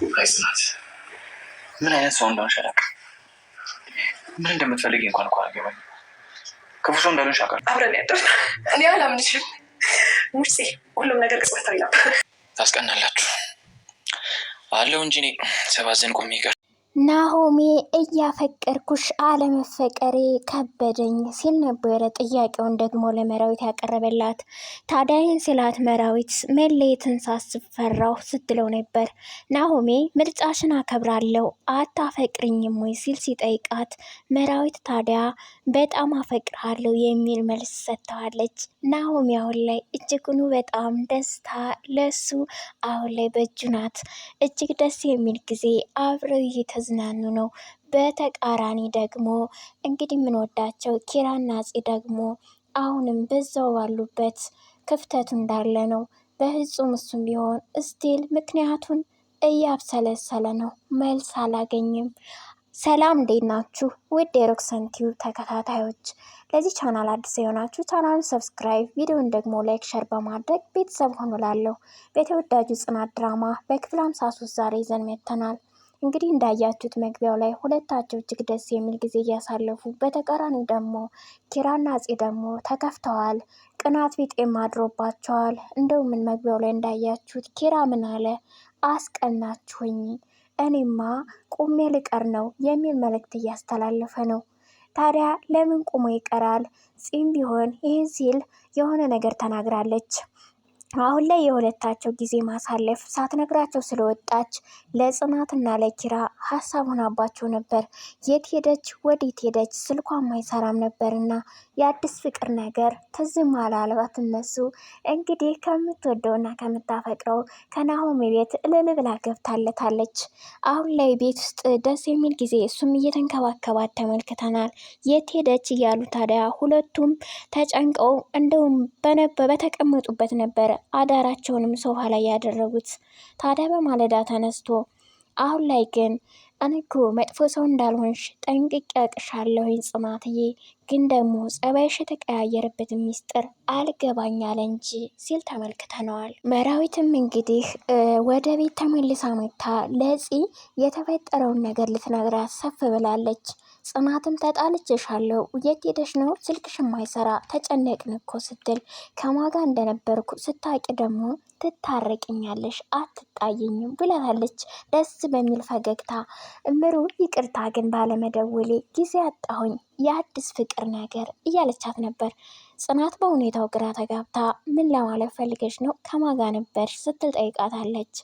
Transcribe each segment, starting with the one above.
አይ ጽናት፣ ምን አይነት ሰው እንደሆንሽ አላውቅም። ምን እንደምትፈልጊ እንኳን አገባኝ። ክፉ ሰው እንዳልሆንሽ አውቃለሁ። አብረን ያደር እኔ አላምንሽም ሙሴ። ሁሉም ነገር ቅጽበታዊ ነበር። ታስቀናላችሁ አለው እንጂ እኔ ሰባዘን ቆሜ ይቀር ናሆሜ እያፈቀርኩሽ አለመፈቀሬ ከበደኝ ሲል ነበረ ጥያቄውን ደግሞ ለመራዊት ያቀረበላት። ታዲያን ስላት መራዊት መለየትን ሳስብ ፈራሁ ስትለው ነበር። ናሆሜ ምርጫሽን አከብራለሁ አታፈቅርኝም ወይ ሲል ሲጠይቃት መራዊት ታዲያ በጣም አፈቅርሃለሁ የሚል መልስ ሰጥተዋለች። ናሆሜ አሁን ላይ እጅጉኑ በጣም ደስታ ለሱ አሁን ላይ በእጁ ናት። እጅግ ደስ የሚል ጊዜ አብረው እየተዝናኑ ነው። በተቃራኒ ደግሞ እንግዲህ የምንወዳቸው ኪራና ጽ ደግሞ አሁንም በዛው ባሉበት ክፍተቱ እንዳለ ነው። በፍጹም እሱም ቢሆን እስቲል ምክንያቱን እያብሰለሰለ ነው። መልስ አላገኝም። ሰላም እንዴት ናችሁ? ውድ የሮክሰን ቲዩብ ተከታታዮች፣ ለዚህ ቻናል አዲስ የሆናችሁ ቻናሉን ሰብስክራይብ፣ ቪዲዮን ደግሞ ላይክ፣ ሸር በማድረግ ቤተሰብ ሆኑ ላለሁ በተወዳጁ ጽናት ድራማ በክፍል 53 ዛሬ ይዘን መጥተናል። እንግዲህ እንዳያችሁት መግቢያው ላይ ሁለታቸው እጅግ ደስ የሚል ጊዜ እያሳለፉ፣ በተቃራኒው ደግሞ ኪራና አፄ ደግሞ ተከፍተዋል። ቅናት ቢጤም አድሮባቸዋል። እንደው ምን መግቢያው ላይ እንዳያችሁት ኪራ ምን አለ? አስቀናችሁኝ፣ እኔማ ቁሜ ልቀር ነው የሚል መልእክት እያስተላለፈ ነው። ታዲያ ለምን ቁሞ ይቀራል? ፂም ቢሆን ይህን ሲል የሆነ ነገር ተናግራለች። አሁን ላይ የሁለታቸው ጊዜ ማሳለፍ ሳትነግራቸው ስለወጣች ለጽናትና ለኪራ ሀሳብ ሆናባቸው ነበር። የት ሄደች ወዴት ሄደች ስልኳም አይሰራም ነበርና የአዲስ ፍቅር ነገር ትዝም አላልባት። እነሱ እንግዲህ ከምትወደውና ከምታፈቅረው ከናሆሜ ቤት እልል ብላ ገብታለታለች። አሁን ላይ ቤት ውስጥ ደስ የሚል ጊዜ እሱም እየተንከባከባት ተመልክተናል። የት ሄደች እያሉ ታዲያ ሁለቱም ተጨንቀው እንደውም በተቀመጡበት ነበር አዳራቸውንም ሶፋ ላይ ያደረጉት። ታዲያ በማለዳ ተነስቶ አሁን ላይ ግን እኔ እኮ መጥፎ ሰው እንዳልሆንሽ ጠንቅቄ አውቅሻለሁኝ ጽናትዬ፣ ግን ደግሞ ጸባይሽ የተቀያየረበት ሚስጥር አልገባኛል እንጂ ሲል ተመልክተነዋል። መራዊትም እንግዲህ ወደ ቤት ተመልሳ መታ ለፂ የተፈጠረውን ነገር ልትነግራት ሰፍ ብላለች። ጽናትም ተጣልቼሻለሁ፣ የት ሄደሽ ነው ስልክሽ ማይሰራ ተጨነቅን እኮ ስትል ከማጋ እንደነበርኩ ስታቂ ደግሞ ትታረቅኛለሽ አትጣየኝም ብላለች ደስ በሚል ፈገግታ። እምሩ ይቅርታ ግን ባለመደወሌ ጊዜ አጣሁኝ የአዲስ ፍቅር ነገር እያለቻት ነበር። ጽናት በሁኔታው ግራ ተጋብታ ምን ለማለት ፈልገሽ ነው ከማጋ ነበርሽ ስትል ጠይቃታለች።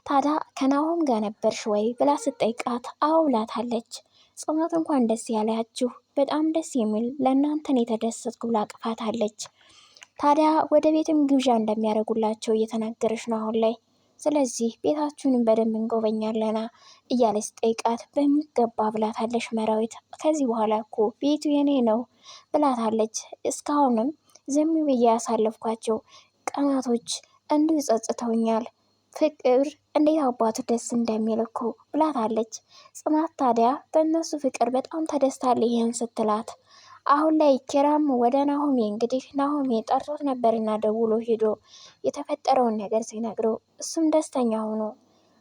ታዲያ ከናሆም ጋር ነበርሽ ወይ ብላ ስትጠይቃት አዎ ብላታለች። ጽናት እንኳን ደስ ያላችሁ በጣም ደስ የሚል ለእናንተን የተደሰትኩ ብላ አቅፋታለች። ታዲያ ወደ ቤትም ግብዣ እንደሚያደርጉላቸው እየተናገረች ነው አሁን ላይ። ስለዚህ ቤታችሁንም በደንብ እንጎበኛለና እያለች ጠይቃት በሚገባ ብላታለች መራዊት። ከዚህ በኋላ እኮ ቤቱ የኔ ነው ብላታለች። እስካሁንም ዝም ብዬ ያሳለፍኳቸው ቀናቶች እንዲሁ ጸጽተውኛል፣ ፍቅር እንዴት አባቱ ደስ እንደሚል እኮ ብላታለች። ጽናት ታዲያ በእነሱ ፍቅር በጣም ተደስታለች ይህን ስትላት። አሁን ላይ ኪራም ወደ ናሆሜ እንግዲህ ናሆሜ ጠርቶት ነበርና ደውሎ ሄዶ የተፈጠረውን ነገር ሲነግረው እሱም ደስተኛ ሆኖ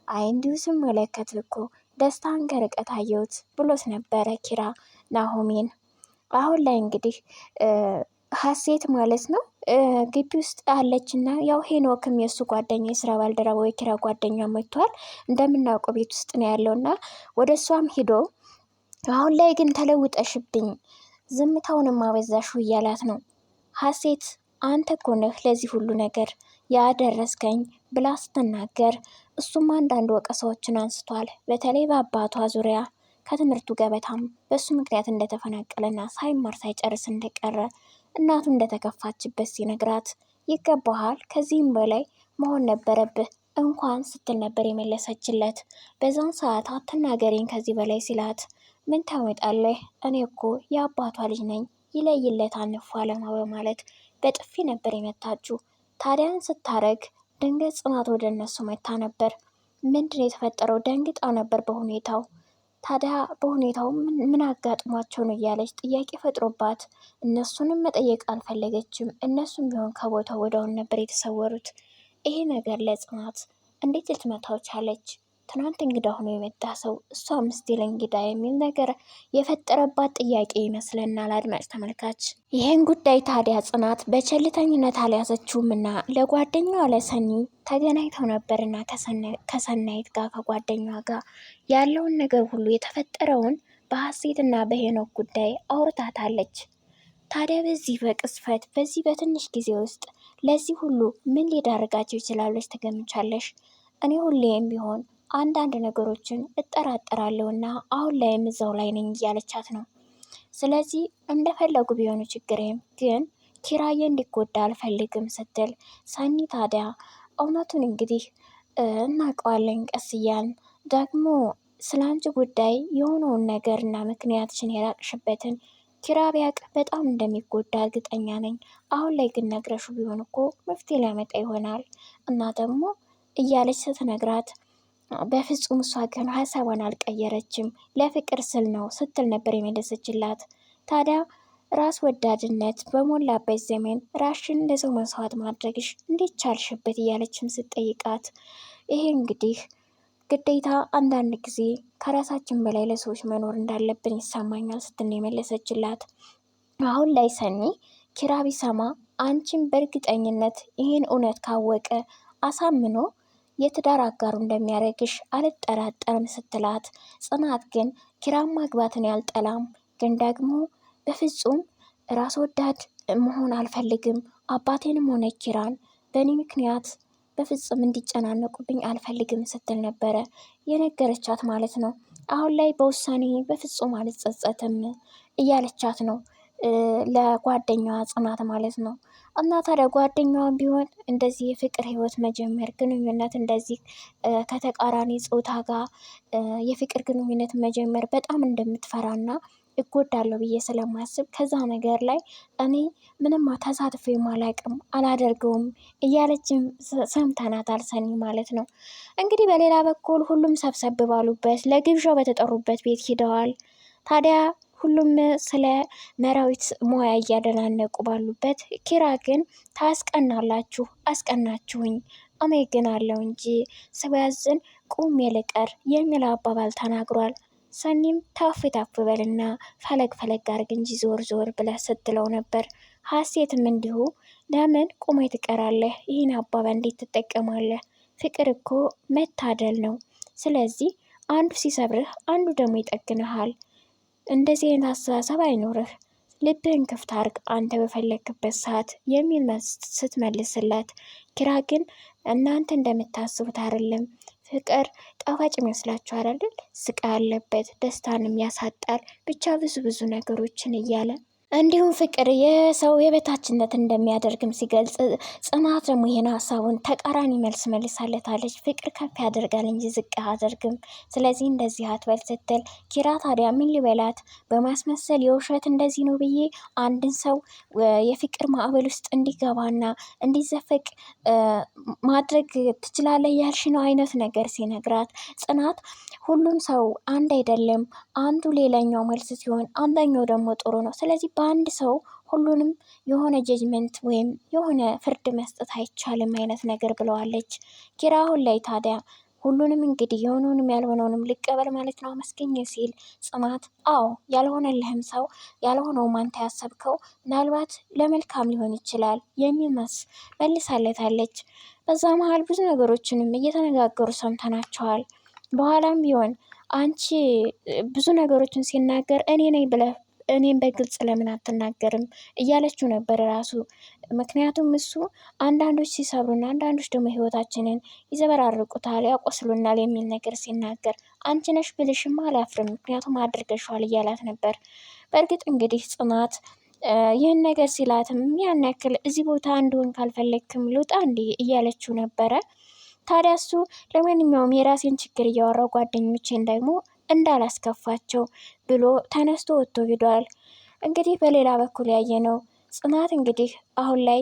አይ እንዲሁ ስመለከት እኮ ደስታን ከርቀት አየሁት ብሎት ነበረ ኪራ ናሆሜን። አሁን ላይ እንግዲህ ሀሴት ማለት ነው ግቢ ውስጥ አለችና ያው ሄኖክም የእሱ ጓደኛ የስራ ባልደረባው የኪራ ጓደኛ መጥቷል። እንደምናውቀው ቤት ውስጥ ነው ያለውና ወደ እሷም ሂዶ አሁን ላይ ግን ተለውጠሽብኝ ዝምታውንም አበዛሹ እያላት ነው። ሀሴት አንተ እኮ ነህ ለዚህ ሁሉ ነገር ያደረስከኝ ብላ ስትናገር እሱም አንዳንድ ወቀሳዎችን አንስቷል። በተለይ በአባቷ ዙሪያ ከትምህርቱ ገበታም በሱ ምክንያት እንደተፈናቀለና ሳይማር ሳይጨርስ እንደቀረ እናቱ እንደተከፋችበት ሲነግራት ይገባሃል፣ ከዚህም በላይ መሆን ነበረብህ እንኳን ስትል ነበር የመለሰችለት። በዛን ሰዓት አትናገሬኝ ከዚህ በላይ ሲላት ምን ታመጣለህ? እኔ እኮ የአባቷ ልጅ ነኝ፣ ይለይለት አንፏለማ በማለት በጥፊ ነበር የመታችው። ታዲያን ስታረግ ድንገት ጽናት ወደ እነሱ መታ ነበር። ምንድን የተፈጠረው? ደንግጣ ነበር በሁኔታው። ታዲያ በሁኔታው ምን አጋጥሟቸው ነው እያለች ጥያቄ ፈጥሮባት እነሱንም መጠየቅ አልፈለገችም። እነሱም ቢሆን ከቦታው ወደውን ነበር የተሰወሩት። ይሄ ነገር ለጽናት እንዴት ልትመታው ቻለች? ትናንት እንግዳ ሆኖ የመጣ ሰው እሷ ምስቴል እንግዳ የሚል ነገር የፈጠረባት ጥያቄ ይመስለናል አድማጭ ተመልካች። ይህን ጉዳይ ታዲያ ጽናት በቸልተኝነት አልያዘችውም እና ለጓደኛዋ ለሰኒ ተገናኝተው ነበርና ከሰናይት ጋር ከጓደኛዋ ጋር ያለውን ነገር ሁሉ የተፈጠረውን በሀሴትና በሄኖክ ጉዳይ አውርታታለች። ታዲያ በዚህ በቅስፈት በዚህ በትንሽ ጊዜ ውስጥ ለዚህ ሁሉ ምን ሊዳርጋቸው ይችላለች ትገምቻለሽ? እኔ ሁሌም ቢሆን አንዳንድ ነገሮችን እጠራጠራለሁ እና አሁን ላይም እዛው ላይ ነኝ እያለቻት ነው። ስለዚህ እንደፈለጉ ቢሆኑ ችግሬም ግን ኪራዬ እንዲጎዳ አልፈልግም ስትል ሰኒ ታዲያ እውነቱን እንግዲህ እናውቀዋለን ቀስ እያልን ደግሞ ስለ አንቺ ጉዳይ የሆነውን ነገር እና ምክንያትሽን የራቅሽበትን ኪራ ቢያቅ በጣም እንደሚጎዳ እርግጠኛ ነኝ። አሁን ላይ ግን ነግረሹ ቢሆን እኮ መፍትሄ ሊያመጣ ይሆናል እና ደግሞ እያለች ስትነግራት በፍጹም እሷ ግን ሀሳቧን አልቀየረችም። ለፍቅር ስል ነው ስትል ነበር የመለሰችላት። ታዲያ ራስ ወዳድነት በሞላበት ዘመን ራሽን ለሰው መስዋዕት ማድረግሽ እንዴት ቻልሽበት? እያለችም ስትጠይቃት ይሄ እንግዲህ ግዴታ አንዳንድ ጊዜ ከራሳችን በላይ ለሰዎች መኖር እንዳለብን ይሰማኛል ስትል የመለሰችላት። አሁን ላይ ሰኒ ኪራ ቢሰማ አንቺን በእርግጠኝነት ይህን እውነት ካወቀ አሳምኖ የትዳር አጋሩ እንደሚያደርግሽ አልጠራጠርም ስትላት፣ ጽናት ግን ኪራን ማግባትን ያልጠላም ግን ደግሞ በፍጹም ራስ ወዳድ መሆን አልፈልግም፣ አባቴንም ሆነ ኪራን በእኔ ምክንያት በፍጹም እንዲጨናነቁብኝ አልፈልግም ስትል ነበረ የነገረቻት ማለት ነው። አሁን ላይ በውሳኔ በፍጹም አልጸጸትም እያለቻት ነው ለጓደኛዋ ጽናት ማለት ነው። እና ታዲያ ጓደኛዋን ቢሆን እንደዚህ የፍቅር ህይወት መጀመር ግንኙነት እንደዚህ ከተቃራኒ ጾታ ጋር የፍቅር ግንኙነት መጀመር በጣም እንደምትፈራና እጎዳለሁ ብዬ ስለማስብ ከዛ ነገር ላይ እኔ ምንም ተሳትፎ አላውቅም አላደርገውም እያለችም ሰምተናታል ሰኒ ማለት ነው። እንግዲህ በሌላ በኩል ሁሉም ሰብሰብ ባሉበት ለግብዣው በተጠሩበት ቤት ሂደዋል። ታዲያ ሁሉም ስለ መራዊት ሙያ እያደናነቁ ባሉበት ኪራ ግን ታስቀናላችሁ፣ አስቀናችሁኝ፣ እኔ ግን አለው እንጂ ስበያዝን ቁም የልቀር የሚል አባባል ተናግሯል። ሰኒም ታፍ ታፍ በልና ፈለግ ፈለግ አርግ እንጂ ዞር ዞር ብለህ ስትለው ነበር። ሀሴትም እንዲሁ ለምን ቁመህ ትቀራለህ? ይህን አባባል እንዴት ትጠቀማለህ? ፍቅር እኮ መታደል ነው። ስለዚህ አንዱ ሲሰብርህ አንዱ ደግሞ ይጠግንሃል። እንደዚህ አይነት አስተሳሰብ አይኖርህ። ልብህን ክፍት አርግ አንተ በፈለግክበት ሰዓት የሚል ስትመልስለት፣ ኪራ ግን እናንተ እንደምታስቡት አይደለም ፍቅር ጣፋጭ ይመስላችኋል አይደል? ስቃይ ያለበት ደስታንም ያሳጣል፣ ብቻ ብዙ ብዙ ነገሮችን እያለ እንዲሁም ፍቅር የሰው የበታችነት እንደሚያደርግም ሲገልጽ፣ ጽናት ደግሞ ይሄን ሀሳቡን ተቃራኒ መልስ መልሳለታለች። ፍቅር ከፍ ያደርጋል እንጂ ዝቅ አያደርግም፣ ስለዚህ እንደዚህ አትበል ስትል፣ ኪራ ታዲያ ምን ሊበላት በማስመሰል የውሸት እንደዚህ ነው ብዬ አንድን ሰው የፍቅር ማዕበል ውስጥ እንዲገባና እንዲዘፈቅ ማድረግ ትችላለህ ያልሽ ነው አይነት ነገር ሲነግራት፣ ጽናት ሁሉም ሰው አንድ አይደለም፣ አንዱ ሌላኛው መልስ ሲሆን አንደኛው ደግሞ ጥሩ ነው። ስለዚህ በአንድ ሰው ሁሉንም የሆነ ጀጅመንት ወይም የሆነ ፍርድ መስጠት አይቻልም አይነት ነገር ብለዋለች። ኪራ አሁን ላይ ታዲያ ሁሉንም እንግዲህ የሆነውንም ያልሆነውንም ልቀበል ማለት ነው አመስገኝ ሲል፣ ጽናት አዎ ያልሆነልህም ሰው ያልሆነውም አንተ ያሰብከው ምናልባት ለመልካም ሊሆን ይችላል የሚል መልሳለታለች። በዛ መሀል ብዙ ነገሮችንም እየተነጋገሩ ሰምተናቸዋል። በኋላም ቢሆን አንቺ ብዙ ነገሮችን ሲናገር እኔ ነኝ ብለህ እኔም በግልጽ ለምን አትናገርም እያለችው ነበር ራሱ። ምክንያቱም እሱ አንዳንዶች ሲሰብሩና አንዳንዶች ደግሞ ህይወታችንን ይዘበራርቁታል፣ ያቆስሉናል የሚል ነገር ሲናገር አንቺ ነሽ ብልሽማ አላፍርም፣ ምክንያቱም አድርገሽዋል እያላት ነበር። በእርግጥ እንግዲህ ጽናት ይህን ነገር ሲላትም ያን ያክል እዚህ ቦታ እንደሆን ካልፈለግክም ልውጣ እንዲ እያለችው ነበረ። ታዲያ እሱ ለማንኛውም የራሴን ችግር እያወራው ጓደኞቼን ደግሞ እንዳላስከፋቸው ብሎ ተነስቶ ወጥቶ ሂዷል። እንግዲህ በሌላ በኩል ያየ ነው ጽናት እንግዲህ አሁን ላይ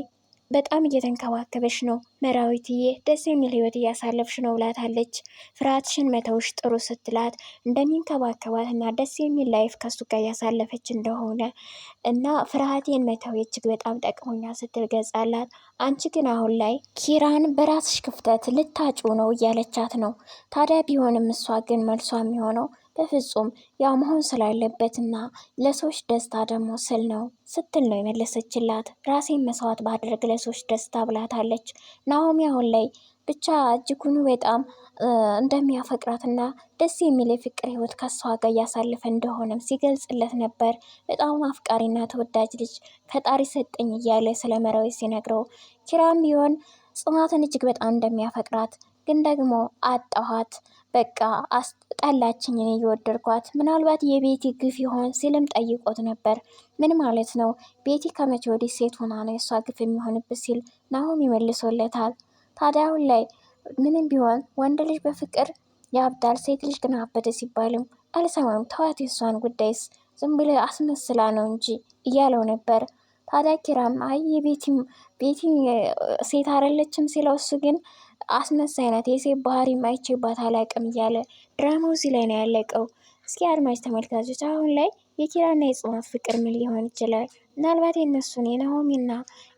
በጣም እየተንከባከበሽ ነው መራዊትዬ፣ ደስ የሚል ህይወት እያሳለፍሽ ነው ብላታለች። ፍርሃትሽን መተውሽ ጥሩ ስትላት እንደሚንከባከባት እና ደስ የሚል ላይፍ ከሱ ጋር እያሳለፈች እንደሆነ እና ፍርሃቴን መተው እጅግ በጣም ጠቅሞኛ ስትል ገጻላት። አንቺ ግን አሁን ላይ ኪራን በራስሽ ክፍተት ልታጩ ነው እያለቻት ነው። ታዲያ ቢሆንም እሷ ግን መልሷ የሚሆነው በፍጹም ያው መሆን ስላለበትና ለሰዎች ደስታ ደግሞ ስል ነው ስትል ነው የመለሰችላት። ራሴን መስዋዕት ባደረግ ለሰዎች ደስታ ብላታለች። ናሆሚ አሁን ላይ ብቻ እጅጉን በጣም እንደሚያፈቅራትና ደስ የሚል የፍቅር ህይወት ከሷ ጋር እያሳለፈ እንደሆነም ሲገልጽለት ነበር። በጣም አፍቃሪና ተወዳጅ ልጅ ፈጣሪ ሰጠኝ እያለ ስለ መራዊት ሲነግረው ኪራም ቢሆን ጽናትን እጅግ በጣም እንደሚያፈቅራት ግን ደግሞ አጣኋት በቃ ጠላችኝ እኔ እየወደድኳት ምናልባት የቤቲ ግፍ ይሆን ሲልም ጠይቆት ነበር። ምን ማለት ነው ቤቲ ከመቼ ወዲህ ሴት ሆና ነው የእሷ ግፍ የሚሆንበት ሲል ናሆም ይመልሶለታል። ታዲያ አሁን ላይ ምንም ቢሆን ወንድ ልጅ በፍቅር ያብዳል፣ ሴት ልጅ ግን አበደ ሲባልም አልሰማም። ተዋት የእሷን ጉዳይስ ዝም ብለ አስመስላ ነው እንጂ እያለው ነበር። ታዲያ ኪራም አይ ቤቲ ሴት አይደለችም ሲለው እሱ ግን አስመሳይ ናት፣ የሴት ባህሪ ማይቼባት አላቅም እያለ ድራማው እዚህ ላይ ነው ያለቀው። እስኪ አድማጭ ተመልካቾች አሁን ላይ የኪራና የጽናት ፍቅር ምን ሊሆን ይችላል? ምናልባት የእነሱን የናሆሚና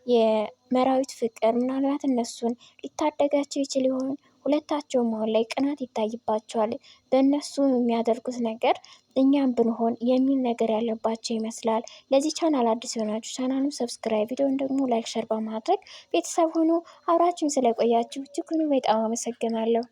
የመራዊት ፍቅር ምናልባት እነሱን ሊታደጋቸው ይችል ይሆን? ሁለታቸውም አሁን ላይ ቅናት ይታይባቸዋል። በእነሱ የሚያደርጉት ነገር እኛም ብንሆን የሚል ነገር ያለባቸው ይመስላል። ለዚህ ቻናል አዲስ የሆናችሁ ቻናሉን ሰብስክራይብ፣ ቪዲዮን ደግሞ ላይክ፣ ሸር በማድረግ ቤተሰብ ሆኖ አብራችሁን ስለቆያችሁ እጅጉን በጣም አመሰግናለሁ።